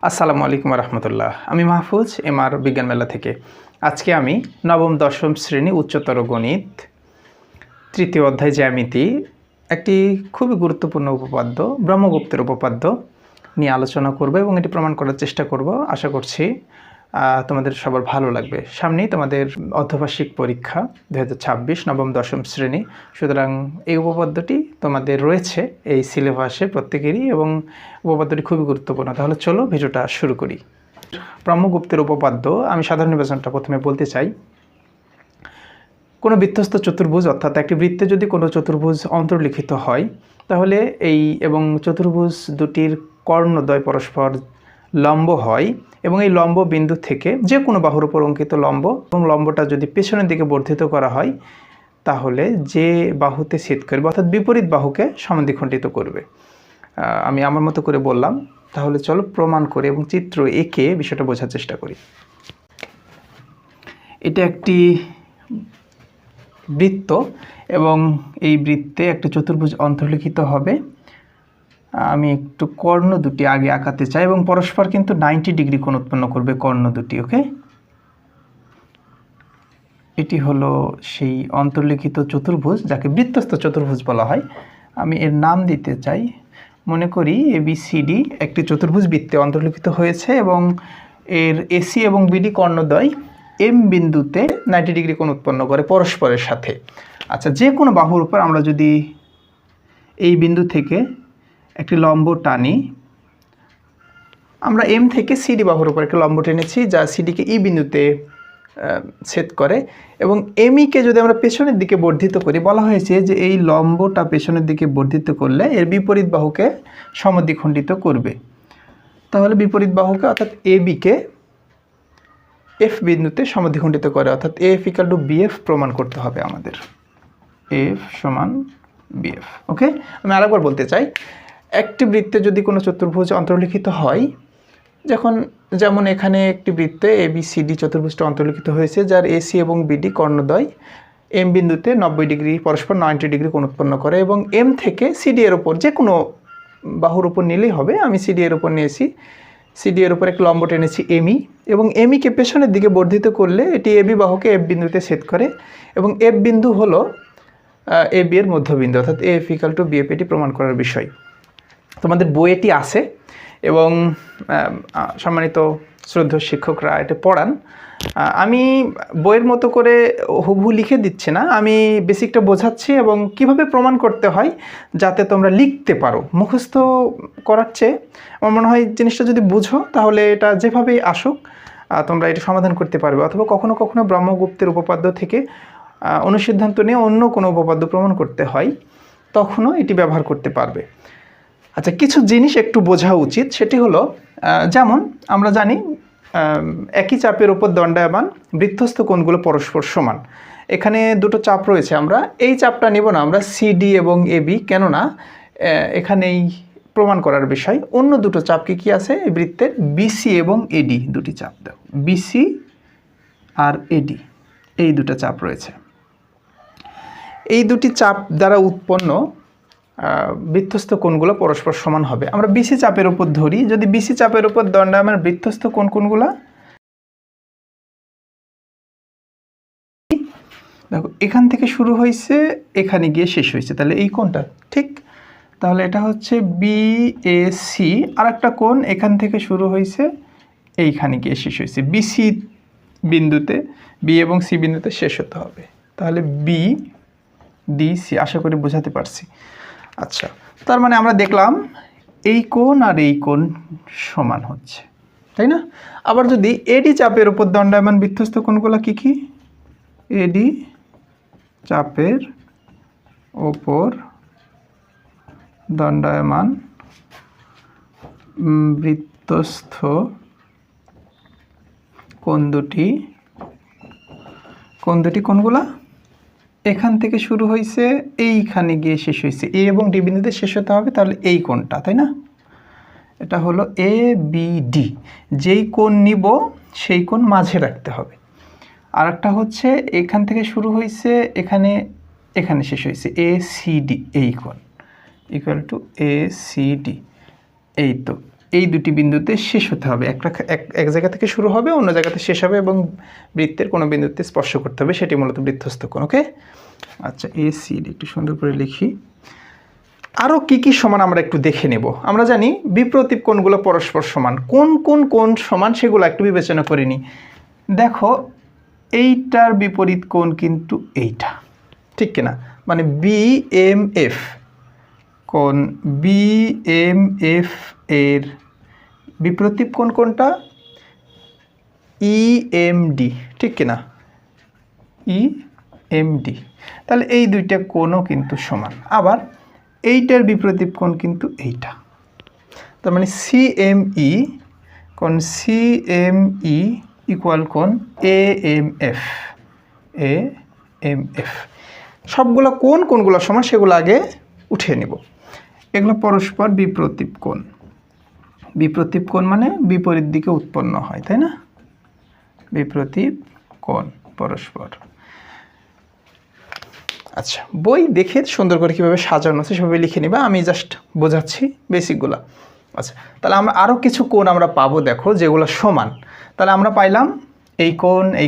আসসালামু আলাইকুম রহমতুল্লাহ। আমি মাহফুজ এমআর বিজ্ঞান মেলা থেকে। আজকে আমি নবম দশম শ্রেণী উচ্চতর গণিত তৃতীয় অধ্যায় জ্যামিতি একটি খুবই গুরুত্বপূর্ণ উপপাদ্য ব্রহ্মগুপ্তের উপপাদ্য নিয়ে আলোচনা করব এবং এটি প্রমাণ করার চেষ্টা করব। আশা করছি তোমাদের সবার ভালো লাগবে। সামনেই তোমাদের অর্ধবার্ষিক পরীক্ষা 2026 নবম দশম শ্রেণী, সুতরাং এই উপপাদ্যটি তোমাদের রয়েছে এই সিলেবাসে প্রত্যেকেরই এবং উপপাদ্যটি খুবই গুরুত্বপূর্ণ। তাহলে চলো ভিডিওটা শুরু করি। ব্রহ্মগুপ্তের উপপাদ্য আমি সাধারণ নির্বাচনটা প্রথমে বলতে চাই। কোনো বৃত্তস্থ চতুর্ভুজ অর্থাৎ একটি বৃত্তে যদি কোনো চতুর্ভুজ অন্তর্লিখিত হয় তাহলে এই এবং চতুর্ভুজ দুটির কর্ণদ্বয় পরস্পর লম্ব হয় এবং এই লম্ব বিন্দু থেকে যে কোনো বাহুর উপর অঙ্কিত লম্ব এবং লম্বটা যদি পেছনের দিকে বর্ধিত করা হয় তাহলে যে বাহুতে ছেদ করবে অর্থাৎ বিপরীত বাহুকে সমাদ্বিখণ্ডিত করবে। আমি আমার মতো করে বললাম, তাহলে চলো প্রমাণ করে এবং চিত্র এঁকে বিষয়টা বোঝার চেষ্টা করি। এটা একটি বৃত্ত এবং এই বৃত্তে একটি চতুর্ভুজ অন্তর্লিখিত হবে। আমি একটু কর্ণ দুটি আগে আঁকাতে চাই এবং পরস্পর কিন্তু 90 ডিগ্রি কোণ উৎপন্ন করবে কর্ণ দুটি। ওকে, এটি হলো সেই অন্তর্লিখিত চতুর্ভুজ যাকে বৃত্তস্থ চতুর্ভুজ বলা হয়। আমি এর নাম দিতে চাই, মনে করি ABCD একটি চতুর্ভুজ বৃত্তে অন্তর্লিখিত হয়েছে এবং এর AC এবং BD কর্ণদ্বয় M বিন্দুতে 90 ডিগ্রি কোণ উৎপন্ন করে পরস্পরের সাথে। আচ্ছা, যে কোনো বাহুর উপর আমরা যদি এই বিন্দু থেকে একটি লম্ব টানি, আমরা M থেকে CD বাহুর উপর একটি লম্ব টেনেছি যা CDকে E বিন্দুতে ছেদ করে এবং MEকে যদি আমরা পেছনের দিকে বর্ধিত করি, বলা হয়েছে যে এই লম্বটা পেছনের দিকে বর্ধিত করলে এর বিপরীত বাহুকে সমদ্বিখণ্ডিত করবে। তাহলে বিপরীত বাহুকে অর্থাৎ ABকে F বিন্দুতে সমদ্বিখণ্ডিত করে, অর্থাৎ AF = BF প্রমাণ করতে হবে আমাদের। F = BF। ওকে, আমি আরেকবার বলতে চাই, একটি বৃত্তে যদি কোনো চতুর্ভুজ অন্তর্লিখিত হয়, যেমন এখানে একটি বৃত্তে ABCD চতুর্ভুজটা অন্তর্লিখিত হয়েছে যার AC এবং BD কর্ণদ্বয় M বিন্দুতে 90 ডিগ্রি পরস্পর 90 ডিগ্রি কোণ উৎপন্ন করে এবং M থেকে CD এর উপর যে কোনো বাহুর উপর নিলেই হবে। আমি CD এর উপর নিয়েছি, CD এর উপর একটি লম্ব টেনেছি ME এবং MEকে পেছনের দিকে বর্ধিত করলে এটি AB বাহুকে F বিন্দুতে ছেদ করে এবং F বিন্দু হলো AB এর মধ্যবিন্দু, অর্থাৎ AF = BF। এটি প্রমাণ করার বিষয় তোমাদের বইয়েটি আছে এবং সম্মানিত শ্রদ্ধেয় শিক্ষকরা এটা পড়ান। আমি বইয়ের মতো করে হুবহু লিখে দিচ্ছি না, আমি বেসিকটা বোঝাচ্ছি এবং কিভাবে প্রমাণ করতে হয় যাতে তোমরা লিখতে পারো। মুখস্থ করার চেয়ে আমার মনে হয় জিনিসটা যদি বুঝো তাহলে এটা যেভাবেই আসুক তোমরা এটা সমাধান করতে পারবে, অথবা কখনো কখনো ব্রহ্মগুপ্তের উপপাদ্য থেকে অনুসিদ্ধান্ত নিয়ে অন্য কোনো উপপাদ্য প্রমাণ করতে হয়, তখনও এটি ব্যবহার করতে পারবে। আচ্ছা, কিছু জিনিস একটু বোঝা উচিত, সেটি হলো যেমন আমরা জানি একই চাপের উপর দণ্ডায়মান বৃত্তস্থ কোণগুলো পরস্পর সমান। এখানে দুটো চাপ রয়েছে, আমরা এই চাপটা নিব না, আমরা CD এবং AB, কেননা এখানেই প্রমাণ করার বিষয়। অন্য দুটো চাপ কি আছে এই বৃত্তের? BC এবং AD দুটি চাপ দাও, BC আর AD এই দুটো চাপ রয়েছে। এই দুটি চাপ দ্বারা উৎপন্ন বৃত্তস্থ কোণগুলো পরস্পর সমান হবে। আমরা BC চাপের উপর ধরি, যদি BC চাপের উপর দণ্ডায়মান বৃত্তস্থ কোণগুলো দেখো এখান থেকে শুরু হয়েছে এখানে গিয়ে শেষ হয়েছে, তাহলে এই কোণটা ঠিক, তাহলে এটা হচ্ছে BAC। আর একটা কোণ এখান থেকে শুরু হয়েছে এইখানে গিয়ে শেষ হয়েছে, BC বিন্দুতে, B এবং C বিন্দুতে শেষ হতে হবে, তাহলে BDC। আশা করি বোঝাতে পারছি। আচ্ছা, তার মানে আমরা দেখলাম এই কোণ আর এই কোণ সমান হচ্ছে, তাই না? আবার যদি AD চাপের উপর দণ্ডায়মান বৃত্তস্থ কোণগুলো কি কি? AD চাপের ওপর দণ্ডায়মান বৃত্তস্থ কোণ দুটি কোণগুলা এখান থেকে শুরু হয়েছে এইখানে গিয়ে শেষ হয়েছে, A এবং D বিন্দুতে শেষ হতে হবে, তাহলে এই কোণটা, তাই না? এটা হলো ABD। যেই কোণ নিব সেই কোণ মাঝে রাখতে হবে। আর একটা হচ্ছে এখান থেকে শুরু হয়েছে এখানে শেষ হয়েছে ACD, এই কোণ = ACD। এই তো এই দুটি বিন্দুতে শেষ হতে হবে। এক জায়গা থেকে শুরু হবে, অন্য জায়গাতে শেষ হবে এবং বৃত্তের কোনো বিন্দুতে স্পর্শ করতে হবে, সেটি মূলত বৃত্তস্থ কোণ। ওকে, আচ্ছা ACD একটু সুন্দর করে লিখি। আরও কি কি সমান আমরা একটু দেখে নেব। আমরা জানি বিপ্রতীপ কোণগুলো পরস্পর সমান। কোন কোন কোণ সমান সেগুলো একটু বিবেচনা করে নিই। দেখো এইটার বিপরীত কোণ কিন্তু এইটা, ঠিক কিনা? মানে BMF কোণ BMF এর বিপ্রতীপ কোণ কোনটা? EMD, ঠিক কিনা? EMD। তাহলে এই দুইটা কোণও কিন্তু সমান। আবার এইটার বিপরীত কোণ কিন্তু এইটা, তার মানে CME কোণ CME ইকুয়াল কোণ AMF। সবগুলো কোণগুলো সমান, সেগুলো আগে উঠিয়ে নিব। এগুলো পরস্পর বিপ্রতীপ কোণ। বিপ্রতীপ কোণ মানে বিপরীত দিকে উৎপন্ন হয়, তাই না? বিপ্রতীপ কোণ পরস্পর। আচ্ছা, বই দেখে সুন্দর করে কীভাবে সাজানো আছে সেভাবে লিখে নিবা, আমি জাস্ট বোঝাচ্ছি বেসিকগুলো। আচ্ছা, তাহলে আমরা আরও কিছু কোণ আমরা পাবো, দেখো, যেগুলো সমান। তাহলে আমরা পাইলাম এই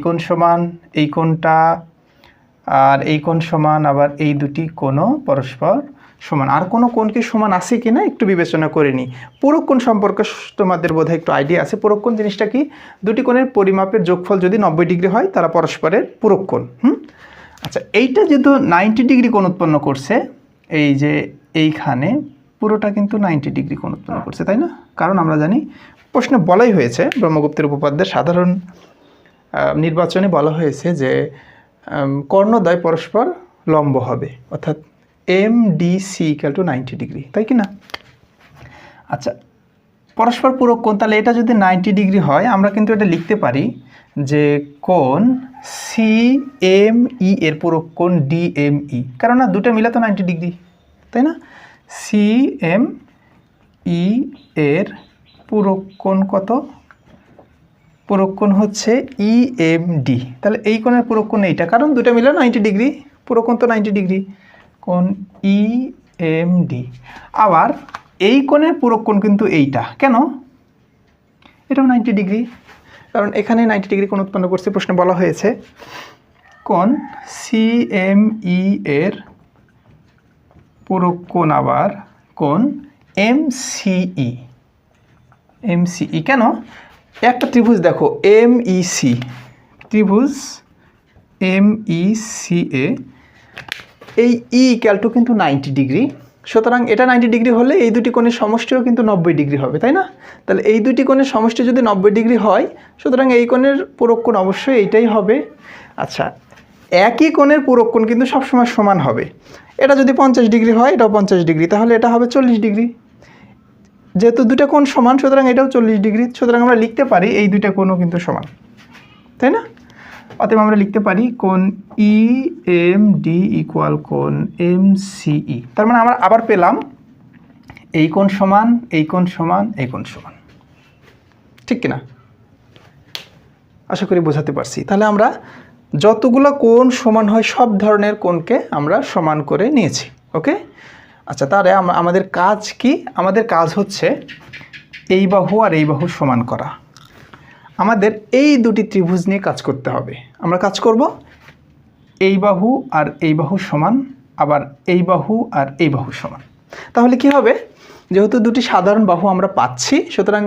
কোণ সমান, এই কোণটা আর এই কোণ সমান, আবার এই দুটি কোণও পরস্পর সমান। আর কোনো কোণ কি সমান আছে কি না একটু বিবেচনা করে নিই। পূরক কোণ সম্পর্কে তোমাদের বোধহয় একটু আইডিয়া আছে। পূরক কোণ জিনিসটা কি? দুটি কোণের পরিমাপের যোগফল যদি 90 ডিগ্রি হয় তারা পরস্পরের পূরক কোণ। আচ্ছা, এইটা যেহেতু 90 ডিগ্রি কোণ উৎপন্ন করছে, এই যে এইখানে পুরোটা কিন্তু 90 ডিগ্রি কোণ উৎপন্ন করছে, তাই না? কারণ আমরা জানি প্রশ্নে বলাই হয়েছে, ব্রহ্মগুপ্তের উপপাদ্যের সাধারণ নির্বাচনে বলা হয়েছে যে কর্ণদ্বয় পরস্পর লম্ব হবে, অর্থাৎ MDC = 90 ডিগ্রি, তাই কি না? আচ্ছা, পরস্পর পূরক কোণ, তাহলে এটা যদি 90 ডিগ্রি হয় আমরা কিন্তু এটা লিখতে পারি যে কোণ CME এর পূরক কোণ DME, কারণ না দুটো মিলে তো 90 ডিগ্রি, তাই না? CME এর পূরক কোণ কত? পূরক কোণ হচ্ছে EMD। তাহলে এই কোণের পূরক কোণ এইটা, কারণ দুটো মিলে 90 ডিগ্রি, পূরক কোণ তো 90 ডিগ্রি, কোণ EMD। আবার এই কোণের পূরক কোণ কিন্তু এইটা, কেন? এটাও 90 ডিগ্রি, কারণ এখানে 90 ডিগ্রি কোণ উৎপন্ন করছে, প্রশ্নে বলা হয়েছে। কোণ CME এর পূরক কোণ আবার কোণ MCE। কেন? একটা ত্রিভুজ দেখো MEC, ত্রিভুজ MECA, এই = কিন্তু 90 ডিগ্রি। সুতরাং এটা 90 ডিগ্রি হলে এই দুটি কোণের সমষ্টিও কিন্তু 90 ডিগ্রি হবে, তাই না? তাহলে এই দুটি কোণের সমষ্টি যদি 90 ডিগ্রি হয়, সুতরাং এই কোণের পূরক কোণ অবশ্যই এইটাই হবে। আচ্ছা, একই কোণের পূরক কোণ কিন্তু সবসময় সমান হবে। এটা যদি 50 ডিগ্রি হয়, এটাও 50 ডিগ্রি, তাহলে এটা হবে 40 ডিগ্রি। যেহেতু দুটো কোণ সমান, সুতরাং এটাও 40 ডিগ্রি। সুতরাং আমরা লিখতে পারি এই দুইটা কোণও কিন্তু সমান, তাই না? অতএব আমরা লিখতে পারি কোণ EMD ইকুয়াল কোণ MCE। তার মানে আমরা আবার পেলাম এই কোণ সমান, এই কোণ সমান, এই কোণ সমান, ঠিক কিনা? আশা করি বোঝাতে পারছি। তাহলে আমরা যতগুলো কোণ সমান হয় সব ধরনের কোণকে আমরা সমান করে নিয়েছি। ওকে, আচ্ছা, তাহলে আমাদের কাজ কি? আমাদের কাজ হচ্ছে এই বাহু আর এই বাহু সমান করা। আমাদের এই দুটি ত্রিভুজ নিয়ে কাজ করতে হবে। আমরা কাজ করব এই বাহু আর এই বাহু সমান, আবার এই বাহু আর এই বাহু সমান। তাহলে কি হবে? যেহেতু দুটি সাধারণ বাহু আমরা পাচ্ছি, সুতরাং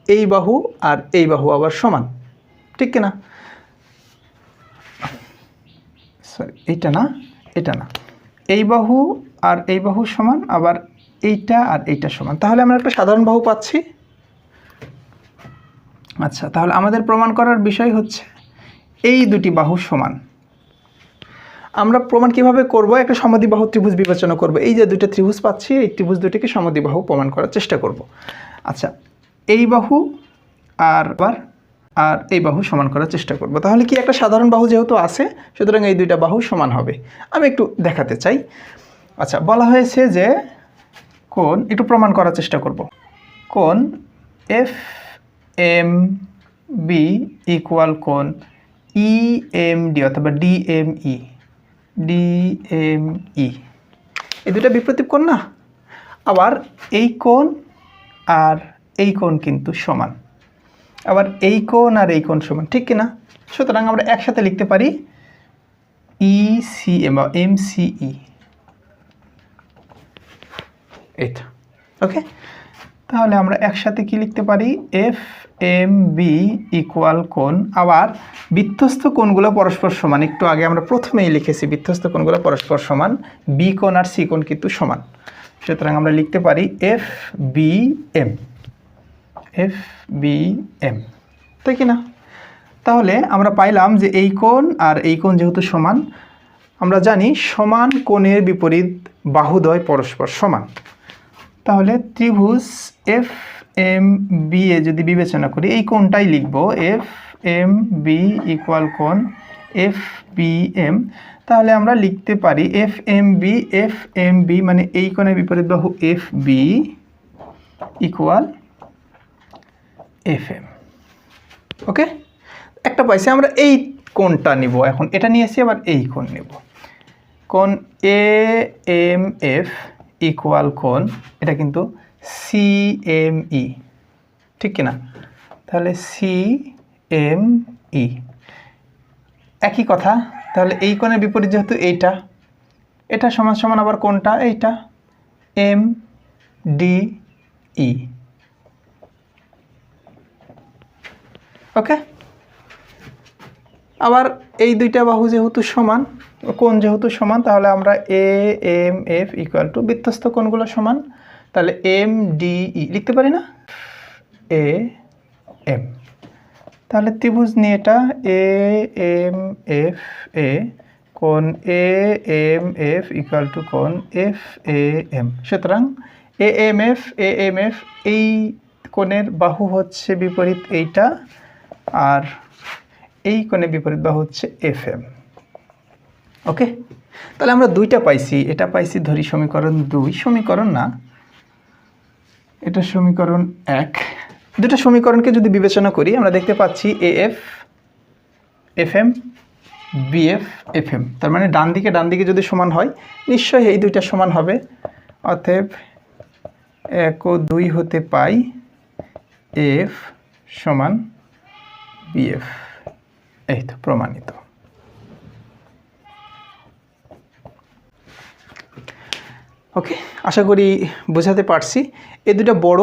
এই বাহু আর এই বাহু আবার সমান, ঠিক কিনা? সরি, এইটা না, এটা না, এই বাহু আর এই বাহু সমান, আবার এইটা আর এইটা সমান। তাহলে আমরা একটা সাধারণ বাহু পাচ্ছি। আচ্ছা, তাহলে আমাদের প্রমাণ করার বিষয় হচ্ছে এই দুটি বাহু সমান। আমরা প্রমাণ কিভাবে করব? একটা সমদ্বিবাহু ত্রিভুজ বিবেচনা করব। এই যে দুটো ত্রিভুজ পাচ্ছি, এই ত্রিভুজ দুটিকে সমদ্বিবাহু প্রমাণ করার চেষ্টা করব। আচ্ছা, এই বাহু আর এই বাহু সমান করার চেষ্টা করব। তাহলে কি একটা সাধারণ বাহু যেহেতু আছে, সুতরাং এই দুইটা বাহু সমান হবে। আমি একটু দেখাতে চাই। আচ্ছা, বলা হয়েছে যে কোণ, একটু প্রমাণ করার চেষ্টা করব। কোণ FMB ইকুয়াল কোণ EMD অথবা DME। এই দুটা বিপরীত কোণ না? আবার এই কোণ আর এই কোণ কিন্তু সমান, আবার এই কোণ আর এই কোণ সমান, ঠিক কিনা? সুতরাং আমরা একসাথে লিখতে পারি ECM বা MCE, এইটা। ওকে, তাহলে আমরা একসাথে কি লিখতে পারি? FMB ইকুয়াল কোণ, আবার বৃত্তস্থ কোণগুলো পরস্পর সমান। একটু আগে আমরা প্রথমেই লিখেছি বৃত্তস্থ কোণগুলো পরস্পর সমান, বি কোণ আর সি কোণ কিন্তু সমান। সুতরাং আমরা লিখতে পারি FBM, তাই কি না? তাহলে আমরা পাইলাম যে এই কোণ আর এই কোণ যেহেতু সমান, আমরা জানি সমান কোণের বিপরীত বাহুদ্বয় পরস্পর সমান। তাহলে ত্রিভুজ FMB এ যদি বিবেচনা করি, এই কোণটাই লিখব, FMB ইকুয়াল কোণ FBM। তাহলে আমরা লিখতে পারি FMB মানে এই কোণের বিপরীত বাহু FB ইকুয়াল FM। ওকে, একটা পাইছি। আমরা এই কোণটা নিব, এখন এটা নিয়েছি, আবার এই কোণ নেব। কোণ AMF ইকুয়াল কোণ, এটা কিন্তু CME, ঠিক কিনা? তাহলে CME একই কথা। তাহলে এই কোণের বিপরীত যেহেতু এটা সমান সমান আবার কোণটা এইটা MDE। ওকে, আবার এই দুইটা বাহু যেহেতু সমান, কোণ যেহেতু সমান, তাহলে আমরা AMF ইকুয়াল টু বৃত্তস্থ কোণগুলো সমান, তাহলে MDE লিখতে পারি না? AM। তাহলে ত্রিভুজ নিয়ে এটা AMF কোণ AMF ইকুয়াল টু কোণ FAM। সুতরাং AMF এই কোণের বাহু হচ্ছে বিপরীত এইটা, আর এই কোণের বিপরীত বাহু হচ্ছে FM। ওকে, তাহলে আমরা দুইটা পাইছি। এটা পাইছি ধরি সমীকরণ 2, সমীকরণ না, এটা সমীকরণ 1। দুটো সমীকরণকে যদি বিবেচনা করি, আমরা দেখতে পাচ্ছি AF FM BF FM, তার মানে ডান দিকে যদি সমান হয়, নিশ্চয়ই এই দুইটা সমান হবে। অতএব 1 ও 2 হতে পাই F সমান BF। এই তো প্রমাণিত। ওকে, আশা করি বোঝাতে পারছি। এই দুটো বড়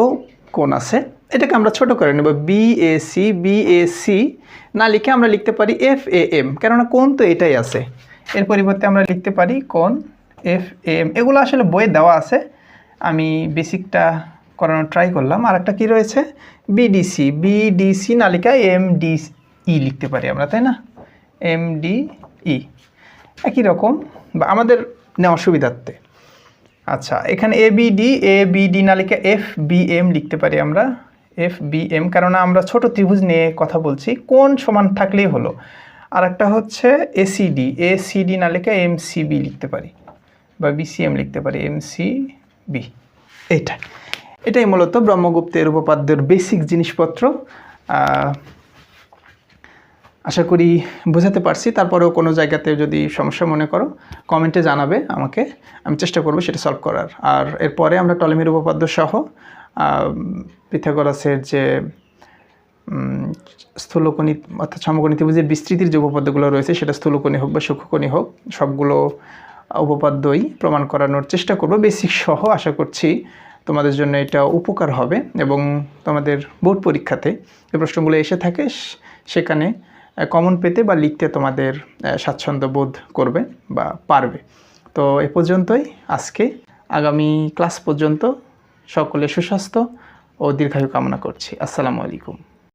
কোণ আছে, এটাকে আমরা ছোট করে নেব, BAC না লিখে আমরা লিখতে পারি FAM, কেননা কোণ তো এটাই আছে। এর পরিবর্তে আমরা লিখতে পারি কোণ FAM। এগুলো আসলে বইয়ে দেওয়া আছে, আমি বেসিকটা করানোর ট্রাই করলাম। আর একটা কী রয়েছে, BDC না লিখে MDE লিখতে পারি আমরা, তাই না? MDE একই রকম, বা আমাদের নেওয়ার সুবিধার্থে। আচ্ছা, এখানে ABD না লিখে FBM লিখতে পারি আমরা, FBM, কেননা আমরা ছোট ত্রিভুজ নিয়ে কথা বলছি, কোণ সমান থাকলেই হলো। আর একটা হচ্ছে ACD না লিখে MCB লিখতে পারি, বা BCM লিখতে পারি, MCB। এটাই মূলত ব্রহ্মগুপ্তের উপপাদ্যের বেসিক জিনিসপত্র। আশা করি বোঝাতে পারছি। তারপরেও কোনো জায়গাতে যদি সমস্যা মনে করো, কমেন্টে জানাবে আমাকে, আমি চেষ্টা করব সেটা সলভ করার। আর এরপরে আমরা টলেমির উপপাদ্য সহ পিথাগোরাসের যে স্থূলকোণী অর্থাৎ সমকোণী ত্রিভুজের বিস্তৃতির যে উপপাদ্যগুলো রয়েছে, সেটা স্থূলকোণী হোক বা সূক্ষ্মকোণী হোক, সবগুলো উপপাদ্যই প্রমাণ করানোর চেষ্টা করব বেসিক সহ। আশা করছি তোমাদের জন্য এটা উপকার হবে, এবং তোমাদের বোর্ড পরীক্ষাতে যে প্রশ্নগুলো এসে থাকে সেখানে কমন পেতে বা লিখতে তোমাদের স্বাচ্ছন্দ্য বোধ করবে বা পারবে। তো এ পর্যন্তই আজকে। আগামী ক্লাস পর্যন্ত সকলে সুস্বাস্থ্য ও দীর্ঘায়ু কামনা করছি। আসসালামু আলাইকুম।